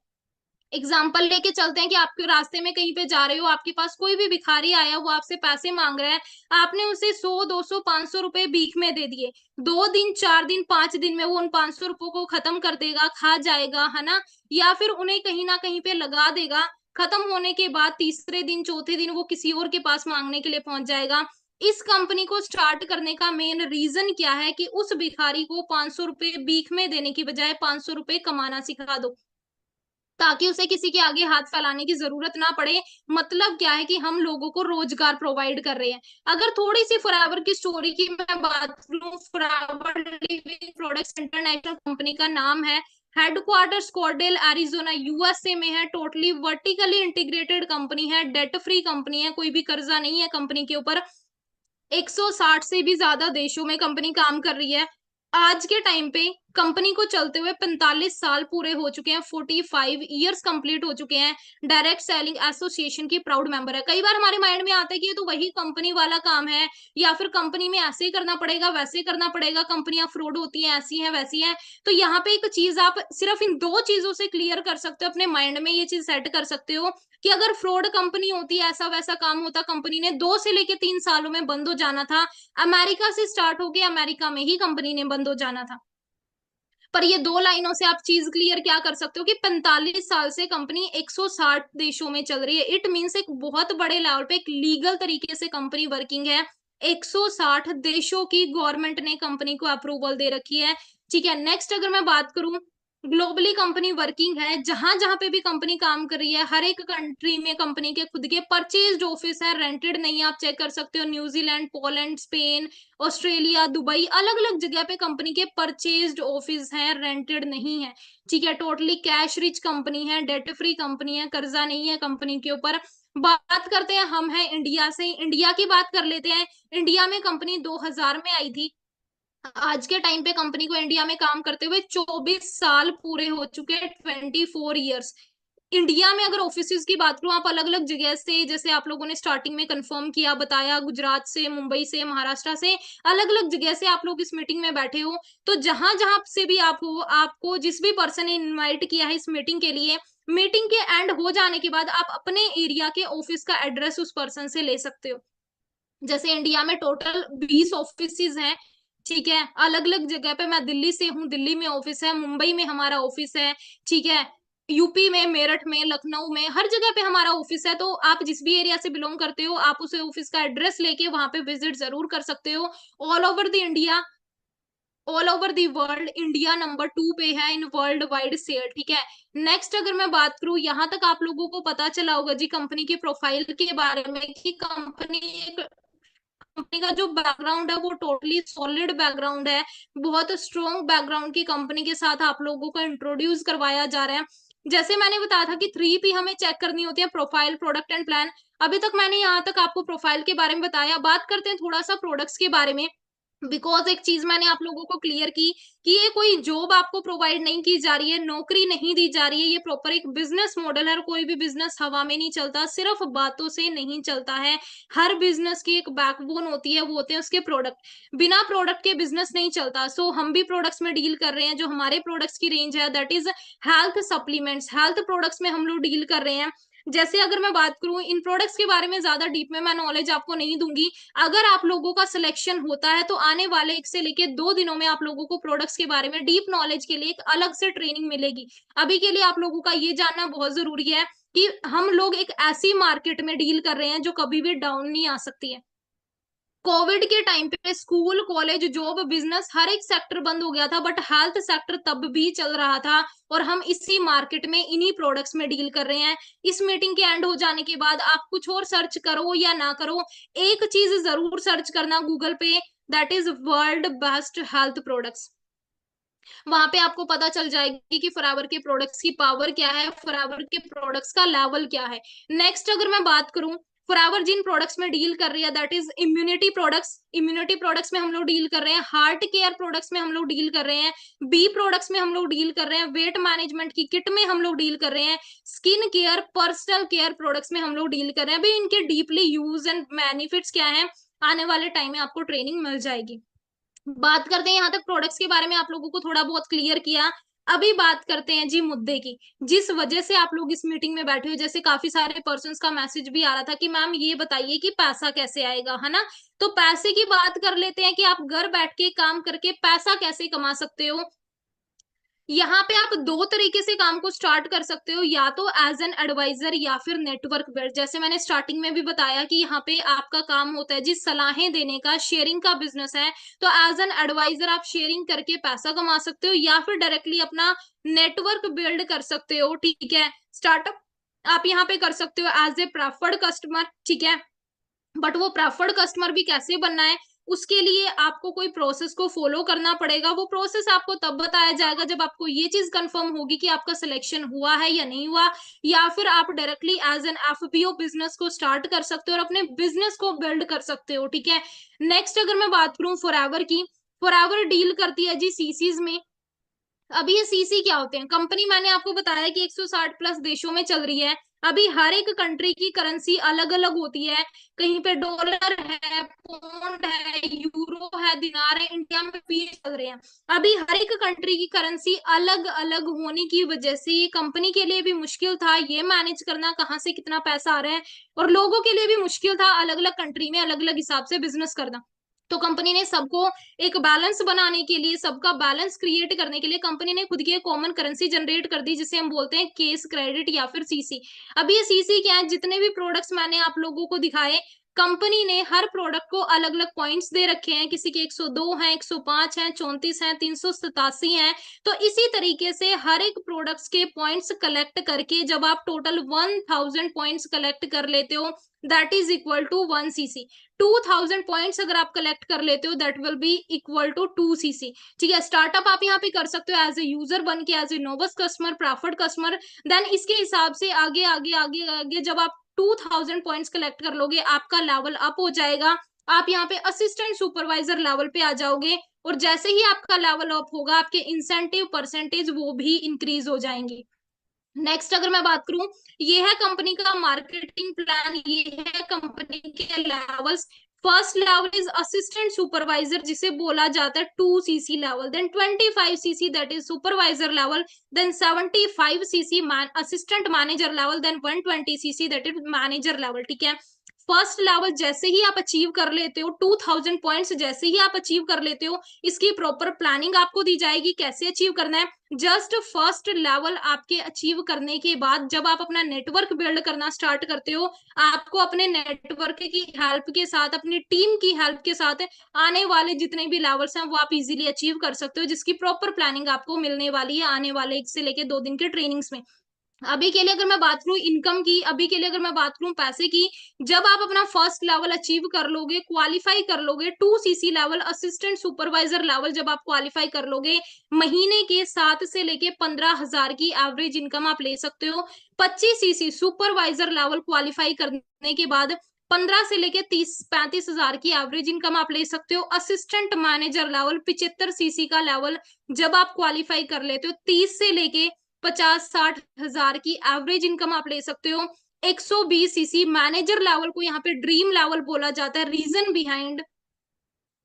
एग्जाम्पल लेके चलते हैं कि आपके रास्ते में कहीं पे जा रहे हो, आपके पास कोई भी भिखारी आया, वो आपसे पैसे मांग रहा है, आपने उसे 100 200 500 रुपए भीख में दे दिए, 2 दिन 4 दिन 5 दिन में वो उन 500 रुपयों को खत्म कर देगा, खा जाएगा, है ना, या फिर उन्हें कहीं ना कहीं पे लगा देगा। खत्म होने के बाद तीसरे दिन चौथे दिन वो किसी और के पास मांगने के लिए पहुंच जाएगा। इस कंपनी को स्टार्ट करने का मेन रीजन क्या है कि उस भिखारी को 500 रुपए भीख में देने की बजाय 500 रुपए कमाना सिखा दो, ताकि उसे किसी के आगे हाथ फैलाने की जरूरत ना पड़े। मतलब क्या है कि हम लोगों को रोजगार प्रोवाइड कर रहे हैं। अगर थोड़ी सी फॉरएवर की स्टोरी की मैं बात करूं, forever living products international company का नाम है। हेडक्वार्टर स्कॉर्डेल एरिजोना यूएसए में है। टोटली वर्टिकली इंटीग्रेटेड कंपनी है, डेट फ्री कंपनी है, कोई भी कर्जा नहीं है कंपनी के ऊपर। 160 से भी ज्यादा देशों में कंपनी काम कर रही है। आज के टाइम पे कंपनी को चलते हुए 45 साल पूरे हो चुके हैं, 45 ईयर्स कंप्लीट हो चुके हैं। डायरेक्ट सेलिंग एसोसिएशन की प्राउड मेंबर है। कई बार हमारे माइंड में आता है कि ये तो वही कंपनी वाला काम है, या फिर कंपनी में ऐसे ही करना पड़ेगा, वैसे करना पड़ेगा, कंपनियां फ्रॉड होती हैं, ऐसी हैं वैसी हैं। तो यहाँ पे एक चीज आप सिर्फ इन दो चीजों से क्लियर कर सकते हो, अपने माइंड में ये चीज सेट कर सकते हो कि अगर फ्रॉड कंपनी होती है, ऐसा वैसा काम होता, कंपनी ने 2 से लेके 3 सालों में बंद हो जाना था। अमेरिका से स्टार्ट होके अमेरिका में ही कंपनी ने बंद हो जाना था। पर ये 2 लाइनों से आप चीज क्लियर क्या कर सकते हो कि 45 साल से कंपनी 160 देशों में चल रही है। इट मीन्स एक बहुत बड़े लेवल पे एक लीगल तरीके से कंपनी वर्किंग है। 160 देशों की गवर्नमेंट ने कंपनी को अप्रूवल दे रखी है। ठीक है, नेक्स्ट अगर मैं बात करूं, ग्लोबली कंपनी वर्किंग है। जहां जहां पे भी कंपनी काम कर रही है, हर एक कंट्री में कंपनी के खुद के परचेज्ड ऑफिस है, रेंटेड नहीं है। आप चेक कर सकते हो, New Zealand, Poland, Spain, Australia, Dubai, अलग अलग जगह पे कंपनी के परचेज्ड ऑफिस हैं, रेंटेड नहीं है। ठीक है, टोटली कैश रिच कंपनी है, डेट फ्री कंपनी है, कर्जा नहीं है कंपनी के ऊपर। बात करते हैं, हम हैं इंडिया से, इंडिया की बात कर लेते हैं। इंडिया में कंपनी 2000 में आई थी। आज के टाइम पे कंपनी को इंडिया में काम करते हुए 24 साल पूरे हो चुके हैं, 24 ईयर्स। इंडिया में अगर ऑफिसेज की बात करूं, आप अलग अलग जगह से, जैसे आप लोगों ने स्टार्टिंग में कंफर्म किया, बताया, गुजरात से, मुंबई से, महाराष्ट्र से, अलग अलग जगह से आप लोग इस मीटिंग में बैठे हो। तो जहां जहां से भी आप हो, आपको जिस भी पर्सन ने इनवाइट किया है इस मीटिंग के लिए, मीटिंग के एंड हो जाने के बाद आप अपने एरिया के ऑफिस का एड्रेस उस पर्सन से ले सकते हो। जैसे इंडिया में टोटल 20 ऑफिस हैं। ठीक है, अलग अलग जगह पे, मैं दिल्ली से हूँ, दिल्ली में ऑफिस है, मुंबई में हमारा ऑफिस है। ठीक है, यूपी में, मेरठ में, लखनऊ में, हर जगह पे हमारा ऑफिस है। तो आप जिस भी एरिया से बिलोंग करते हो, आप उसे ऑफिस का एड्रेस लेके वहां पे विजिट जरूर कर सकते हो। All over the India, all over the world, India number 2 पे है इन वर्ल्ड वाइड शेयर। ठीक है, नेक्स्ट अगर मैं बात करूं, यहां तक आप लोगों को पता चला होगा जी कंपनी के प्रोफाइल के बारे में कि कंपनी का जो बैकग्राउंड है वो टोटली सॉलिड बैकग्राउंड है। बहुत स्ट्रॉन्ग बैकग्राउंड की कंपनी के साथ आप लोगों को इंट्रोड्यूस करवाया जा रहा है। जैसे मैंने बताया था कि 3P हमें चेक करनी होती है, प्रोफाइल, प्रोडक्ट एंड प्लान। अभी तक मैंने यहाँ तक आपको प्रोफाइल के बारे में बताया। बात करते हैं थोड़ा सा प्रोडक्ट्स के बारे में। बिकॉज एक चीज मैंने आप लोगों को क्लियर की कि ये कोई जॉब आपको प्रोवाइड नहीं की जा रही है, नौकरी नहीं दी जा रही है, ये प्रॉपर एक बिजनेस मॉडल है। और कोई भी बिजनेस हवा में नहीं चलता, सिर्फ बातों से नहीं चलता है। हर बिजनेस की एक बैकबोन होती है, वो होते हैं उसके प्रोडक्ट। बिना प्रोडक्ट के बिजनेस नहीं चलता। सो हम भी प्रोडक्ट्स में डील कर रहे हैं। जो हमारे प्रोडक्ट्स की रेंज है that is health supplements, health products में हम लोग डील कर रहे हैं। जैसे अगर मैं बात करूं, इन प्रोडक्ट्स के बारे में ज्यादा डीप में मैं नॉलेज आपको नहीं दूंगी। अगर आप लोगों का सिलेक्शन होता है तो आने वाले 1 से लेके 2 दिनों में आप लोगों को प्रोडक्ट्स के बारे में डीप नॉलेज के लिए एक अलग से ट्रेनिंग मिलेगी। अभी के लिए आप लोगों का ये जानना बहुत जरूरी है कि हम लोग एक ऐसी मार्केट में डील कर रहे हैं जो कभी भी डाउन नहीं आ सकती है। कोविड के टाइम पे स्कूल, कॉलेज, जॉब, बिजनेस, हर एक सेक्टर बंद हो गया था, बट हेल्थ सेक्टर तब भी चल रहा था। और हम इसी मार्केट में इन्हीं प्रोडक्ट्स में डील कर रहे हैं। इस मीटिंग के एंड हो जाने के बाद आप कुछ और सर्च करो या ना करो, एक चीज जरूर सर्च करना गूगल पे, that is world best health products. वहां पे आपको पता चल जाएगी कि फॉरएवर के प्रोडक्ट्स की पावर क्या है, फॉरएवर के प्रोडक्ट्स का लेवल क्या है। नेक्स्ट अगर मैं बात करूं, फॉरएवर जिन प्रोडक्ट्स में डील कर रही है that is immunity products. Immunity products में हम लोग डील कर रहे हैं, हार्ट केयर प्रोडक्ट्स में हम लोग डील कर रहे हैं, बी प्रोडक्ट्स में हम लोग डील कर रहे हैं, वेट मैनेजमेंट की किट में हम लोग डील कर रहे हैं, skin care, personal care products में हम लोग डील कर रहे हैं। अभी इनके डीपली यूज एंड बेनिफिट्स क्या है, आने वाले टाइम में आपको ट्रेनिंग मिल जाएगी। बात करते हैं, यहाँ तक प्रोडक्ट्स के बारे में आप लोगों को थोड़ा बहुत क्लियर किया। अभी बात करते हैं जी मुद्दे की, जिस वजह से आप लोग इस मीटिंग में बैठे हो। जैसे काफी सारे पर्सन्स का मैसेज भी आ रहा था कि मैम ये बताइए कि पैसा कैसे आएगा, है ना। तो पैसे की बात कर लेते हैं कि आप घर बैठ के काम करके पैसा कैसे कमा सकते हो। यहाँ पे आप दो तरीके से काम को स्टार्ट कर सकते हो, या तो एज एन एडवाइजर या फिर नेटवर्क बिल्ड। जैसे मैंने स्टार्टिंग में भी बताया कि यहाँ पे आपका काम होता है जी सलाहें देने का, शेयरिंग का बिजनेस है। तो एज एन एडवाइजर आप शेयरिंग करके पैसा कमा सकते हो, या फिर डायरेक्टली अपना नेटवर्क बिल्ड कर सकते हो, ठीक है। स्टार्टअप आप यहाँ पे कर सकते हो एज ए प्रेफर्ड कस्टमर, ठीक है। बट वो प्रेफर्ड कस्टमर भी कैसे बनना है, उसके लिए आपको कोई प्रोसेस को फॉलो करना पड़ेगा। वो प्रोसेस आपको तब बताया जाएगा जब आपको ये चीज कंफर्म होगी कि आपका सिलेक्शन हुआ है या नहीं हुआ, या फिर आप directly as an FPO business को स्टार्ट कर सकते हो और अपने बिजनेस को बिल्ड कर सकते हो, ठीक है। नेक्स्ट अगर मैं बात करूं फॉरएवर की, फॉरएवर डील करती है जी सीसीज में। अभी ये सीसी क्या होते हैं, कंपनी मैंने आपको बताया कि 160 प्लस देशों में चल रही है। अभी हर एक कंट्री की करेंसी अलग अलग होती है। कहीं पे डॉलर है, पौंड है, यूरो है, दिनार है, इंडिया में भी चल रहे हैं। अभी हर एक कंट्री की करेंसी अलग अलग होने की वजह से ये कंपनी के लिए भी मुश्किल था ये मैनेज करना कहाँ से कितना पैसा आ रहा है, और लोगों के लिए भी मुश्किल था अलग अलग कंट्री में अलग अलग हिसाब से बिजनेस करना। तो कंपनी ने सबको एक बैलेंस बनाने के लिए, सबका बैलेंस क्रिएट करने के लिए कंपनी ने खुद की एक कॉमन करेंसी जनरेट कर दी, जिसे हम बोलते हैं केस क्रेडिट या फिर सीसी। अब ये सीसी क्या है, जितने भी प्रोडक्ट्स मैंने आप लोगों को दिखाए, कंपनी ने हर प्रोडक्ट को अलग अलग पॉइंट्स दे रखे हैं। किसी के 102 हैं, 105 हैं, 34 हैं, 387 हैं। तो इसी तरीके से हर एक प्रोडक्ट्स के पॉइंट्स कलेक्ट करके जब आप टोटल 1000 पॉइंट्स कलेक्ट कर लेते हो, that is equal to 1 CC. 2000 points अगर आप कलेक्ट कर लेते हो, that will be equal to 2 CC, ठीक है। स्टार्टअप आप यहाँ पे कर सकते हो एज ए यूजर बन के, as a novice customer, preferred customer. Then इसके हिसाब से आगे आगे आगे आगे जब आप 2000 पॉइंट्स कलेक्ट कर लोगे, आपका लेवल अप हो जाएगा। आप यहाँ पे असिस्टेंट सुपरवाइजर लेवल पे आ जाओगे, और जैसे ही आपका लेवल अप होगा, आपके इंसेंटिव परसेंटेज वो भी इंक्रीज हो जाएंगे। नेक्स्ट अगर मैं बात करूं, ये है कंपनी का मार्केटिंग प्लान, ये है कंपनी के levels. First level is assistant supervisor, जिसे बोला जाता है 2 CC level. Then 25 CC, that is supervisor level. Then 75 CC assistant manager level. Then 120 CC, that is manager level, ठीक है। फर्स्ट लेवल जैसे ही आप अचीव कर लेते हो, 2000 पॉइंट्स जैसे ही आप अचीव कर लेते हो, इसकी प्रॉपर प्लानिंग आपको दी जाएगी कैसे अचीव करना है। जस्ट फर्स्ट लेवल आपके अचीव करने के बाद जब आप अपना नेटवर्क बिल्ड करना स्टार्ट करते हो, आपको अपने नेटवर्क की हेल्प के साथ, अपनी टीम की हेल्प के साथ आने वाले जितने भी लेवल्स हैं वो आप इजीली अचीव कर सकते हो, जिसकी प्रॉपर प्लानिंग आपको मिलने वाली है आने वाले 1 से लेके 2 दिन के ट्रेनिंग्स में। अभी के लिए अगर मैं बात करूं इनकम की, अभी के लिए अगर मैं बात करूं पैसे की, जब आप अपना फर्स्ट लेवल अचीव कर लोगे, क्वालिफाई कर लोगे, 2 CC level assistant supervisor level जब आप क्वालिफाई कर लोगे, महीने के 7 से लेके 15 हजार की एवरेज इनकम आप ले सकते हो। 25 सीसी सुपरवाइजर लेवल क्वालिफाई करने के बाद 15 से लेके 30-35 हजार की एवरेज इनकम आप ले सकते हो। असिस्टेंट मैनेजर लेवल 75 सीसी का लेवल जब आप क्वालिफाई कर लेते हो, 30 से लेके 50-60 हजार की एवरेज इनकम आप ले सकते हो। 120 सीसी मैनेजर लेवल को यहाँ पे ड्रीम लेवल बोला जाता है। रीजन बिहाइंड,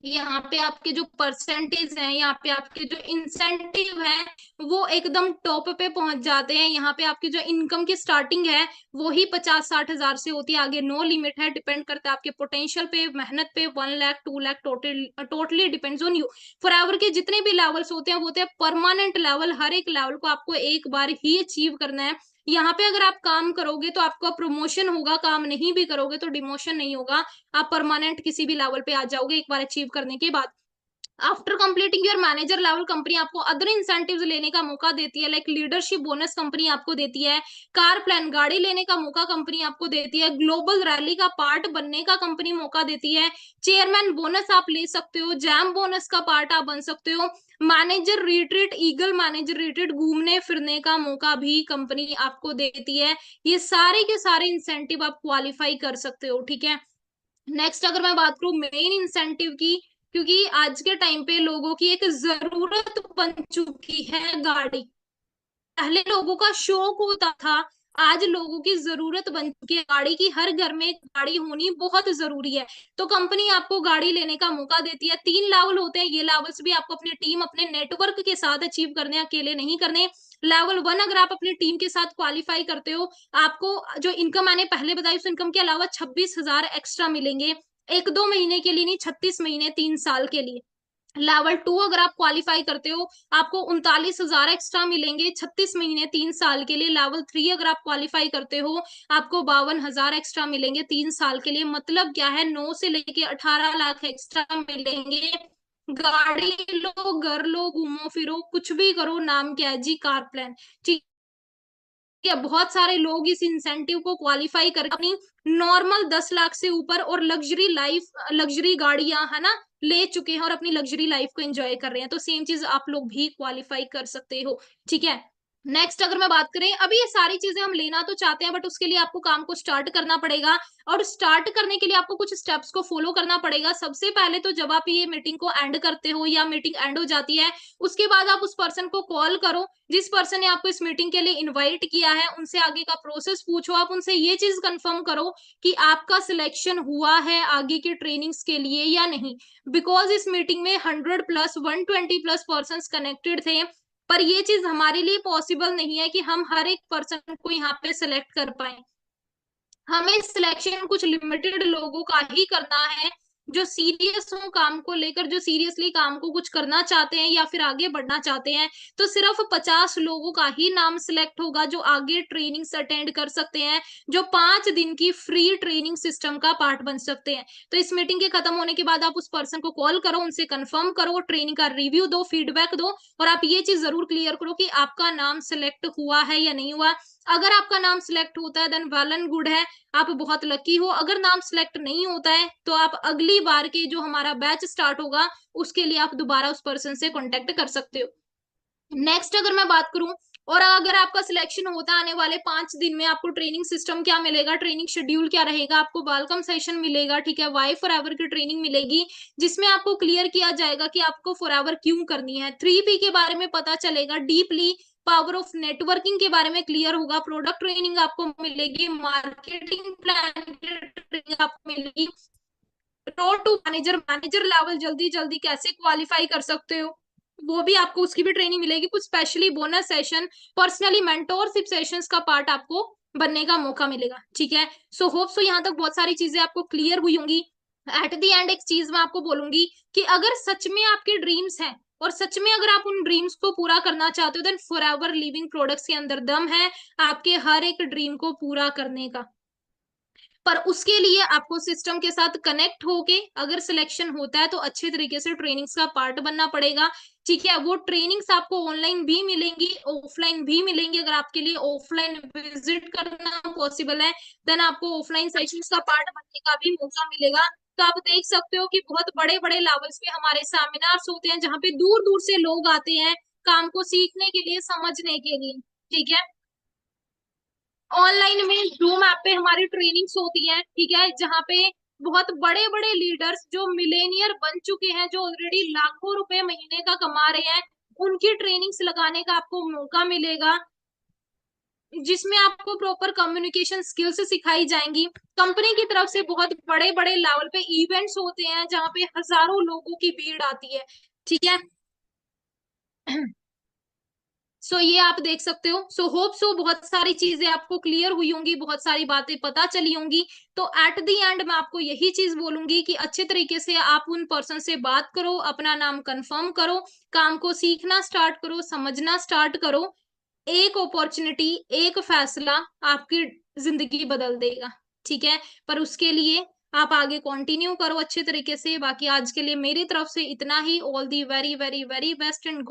यहाँ पे आपके जो परसेंटेज हैं, यहाँ पे आपके जो इंसेंटिव है, वो एकदम टॉप पे पहुंच जाते हैं। यहाँ पे आपकी जो इनकम की स्टार्टिंग है वो ही 50-60 हजार से होती है, आगे नो लिमिट है। डिपेंड करता है आपके पोटेंशियल पे, मेहनत पे। 1 lakh 2 lakh totally depends on you. Forever के जितने भी लेवल्स होते हैं वो होते हैं परमानेंट लेवल। हर एक लेवल को आपको एक बार ही अचीव करना है। यहाँ पे अगर आप काम करोगे तो आपका प्रमोशन होगा, काम नहीं भी करोगे तो डिमोशन नहीं होगा। आप परमानेंट किसी भी लेवल पे आ जाओगे एक बार अचीव करने के बाद। After completing your manager level, company आपको अदर इंसेंटिव्स लेने का मौका देती है, लाइक लीडरशिप बोनस कंपनी आपको देती है, कार प्लान गाड़ी लेने का मौका कंपनी आपको देती है, ग्लोबल रैली का पार्ट बनने का कंपनी मौका देती है, चेयरमैन बोनस आप ले सकते हो, जैम बोनस का पार्ट आप बन सकते हो, manager retreat, eagle manager retreat, घूमने फिरने का मौका भी कंपनी आपको देती है। ये सारे के सारे इंसेंटिव आप क्वालिफाई कर सकते हो, ठीक है। नेक्स्ट अगर मैं बात करूं मेन इंसेंटिव की, क्योंकि आज के टाइम पे लोगों की एक जरूरत बन चुकी है गाड़ी। पहले लोगों का शौक होता था आज लोगों की जरूरत बन चुकी है गाड़ी की, हर घर में एक गाड़ी होनी बहुत जरूरी है। तो कंपनी आपको गाड़ी लेने का मौका देती है। 3 लेवल होते हैं, ये लेवल्स भी आपको अपनी टीम अपने नेटवर्क के साथ अचीव करने, अकेले नहीं करने। लेवल 1 अगर आप अपनी टीम के साथ क्वालिफाई करते हो, आपको जो इनकम मैंने पहले बताई उस इनकम के अलावा 26,000 एक्स्ट्रा मिलेंगे। 1-2 महीने के लिए नहीं, 36 महीने, 3 साल के लिए। लेवल 2 अगर आप क्वालिफाई करते हो, आपको 39,000 एक्स्ट्रा मिलेंगे 36 महीने, 3 साल के लिए। लेवल 3 अगर आप क्वालिफाई करते हो, आपको 52,000 एक्स्ट्रा मिलेंगे 3 साल के लिए। मतलब क्या है, 9 से लेके 18 लाख एक्स्ट्रा मिलेंगे। गाड़ी लो, घर लो, घूमो फिरो, कुछ भी करो, नाम क्या है जी, कार प्लान। ठीक है, बहुत सारे लोग इस इंसेंटिव को क्वालिफाई करके अपनी नॉर्मल 10 लाख से ऊपर और लग्जरी लाइफ, लग्जरी गाड़ियां है ना, ले चुके हैं और अपनी लग्जरी लाइफ को एंजॉय कर रहे हैं। तो सेम चीज आप लोग भी क्वालिफाई कर सकते हो। ठीक है, नेक्स्ट अगर मैं बात करें, अभी ये सारी चीजें हम लेना तो चाहते हैं, बट उसके लिए आपको काम को स्टार्ट करना पड़ेगा। और स्टार्ट करने के लिए आपको कुछ स्टेप्स को फॉलो करना पड़ेगा। सबसे पहले तो जब आप ये मीटिंग को एंड करते हो या मीटिंग एंड हो जाती है, उसके बाद आप उस पर्सन को कॉल करो जिस पर्सन ने आपको इस मीटिंग के लिए इनवाइट किया है। उनसे आगे का प्रोसेस पूछो, आप उनसे ये चीज कंफर्म करो कि आपका सिलेक्शन हुआ है आगे की ट्रेनिंग्स के लिए या नहीं। बिकॉज इस मीटिंग में 100+, 120+ पर्सन कनेक्टेड थे। पर ये चीज हमारे लिए पॉसिबल नहीं है कि हम हर एक पर्सन को यहाँ पे सिलेक्ट कर पाए। हमें सिलेक्शन कुछ लिमिटेड लोगों का ही करना है, जो सीरियस हो काम को लेकर, जो सीरियसली काम को कुछ करना चाहते हैं या फिर आगे बढ़ना चाहते हैं। तो सिर्फ 50 लोगों का ही नाम सिलेक्ट होगा जो आगे ट्रेनिंग्स अटेंड कर सकते हैं, जो 5 दिन की फ्री ट्रेनिंग सिस्टम का पार्ट बन सकते हैं। तो इस मीटिंग के खत्म होने के बाद आप उस पर्सन को कॉल करो, उनसे कंफर्म करो, ट्रेनिंग का रिव्यू दो, फीडबैक दो, और आप ये चीज जरूर क्लियर करो कि आपका नाम सिलेक्ट हुआ है या नहीं हुआ। अगर आपका नाम सिलेक्ट होता है देन वेल एंड गुड है, आप बहुत लकी हो। अगर नाम सिलेक्ट नहीं होता है तो आप अगली बार के जो हमारा बैच स्टार्ट होगा उसके लिए आप दोबारा उस पर्सन से कांटेक्ट कर सकते हो। नेक्स्ट अगर मैं बात करूं, और अगर आपका सिलेक्शन होता है, आने वाले 5 दिन में आपको ट्रेनिंग सिस्टम क्या मिलेगा, ट्रेनिंग शेड्यूल क्या रहेगा, आपको वेलकम सेशन मिलेगा, ठीक है, वाई फॉर एवर की ट्रेनिंग मिलेगी, जिसमें आपको क्लियर किया जाएगा कि आपको फॉर एवर क्यों करनी है। 3P के बारे में पता चलेगा डीपली, पावर ऑफ नेटवर्किंग के बारे में क्लियर होगा, प्रोडक्ट ट्रेनिंग आपको मिलेगी, मार्केटिंग प्लान की ट्रेनिंग आपको मिलेगी, road to manager, manager level जल्दी जल्दी कैसे क्वालिफाई कर सकते हो वो भी आपको, उसकी भी ट्रेनिंग मिलेगी। कुछ specially bonus session, personally mentorship sessions का पार्ट आपको बनने का मौका मिलेगा। ठीक है, सो होप सो यहाँ तक बहुत सारी चीजें आपको क्लियर हुई होंगी। एट दी एंड एक चीज मैं आपको बोलूंगी कि अगर सच में आपके ड्रीम्स हैं और सच में अगर आप उन ड्रीम्स को पूरा करना चाहते हो, then Forever Living Products के अंदर दम है आपके हर एक ड्रीम को पूरा करने का। पर उसके लिए आपको सिस्टम के साथ कनेक्ट होके अगर सिलेक्शन होता है तो अच्छे तरीके से ट्रेनिंग्स का पार्ट बनना पड़ेगा। ठीक है, वो ट्रेनिंग्स आपको ऑनलाइन भी मिलेंगी, ऑफलाइन भी मिलेंगी। अगर आपके लिए ऑफलाइन विजिट करना पॉसिबल है देन आपको ऑफलाइन सेशंस का पार्ट बनने का भी मौका मिलेगा। तो आप देख सकते हो कि बहुत बड़े बड़े लेवल्स पे हमारे सेमिनार्स होते हैं जहाँ पे दूर दूर से लोग आते हैं काम को सीखने के लिए, समझने के लिए। ठीक है, ऑनलाइन में जूम ऐप पे हमारी ट्रेनिंग्स होती हैं, ठीक है, जहाँ पे बहुत बड़े बड़े लीडर्स जो मिलेनियर बन चुके हैं, जो ऑलरेडी लाखों रुपए महीने का कमा रहे हैं, उनकी ट्रेनिंग्स लगाने का आपको मौका मिलेगा, जिसमें आपको प्रॉपर कम्युनिकेशन स्किल्स सिखाई जाएंगी। कंपनी की तरफ से बहुत बड़े बड़े लेवल पे इवेंट्स होते हैं जहाँ पे हजारों लोगों की भीड़ आती है। ठीक है, सो ये आप देख सकते हो। सो होप सो बहुत सारी चीजें आपको क्लियर हुई होंगी, बहुत सारी बातें पता चली होंगी। तो एट द एंड मैं आपको यही चीज बोलूंगी कि अच्छे तरीके से आप उन पर्सन से बात करो, अपना नाम कंफर्म करो, काम को सीखना स्टार्ट करो, समझना स्टार्ट करो। एक अपॉर्चुनिटी, एक फैसला आपकी जिंदगी बदल देगा। ठीक है, पर उसके लिए आप आगे कंटिन्यू करो अच्छे तरीके से। बाकी आज के लिए मेरी तरफ से इतना ही। All the very very very best and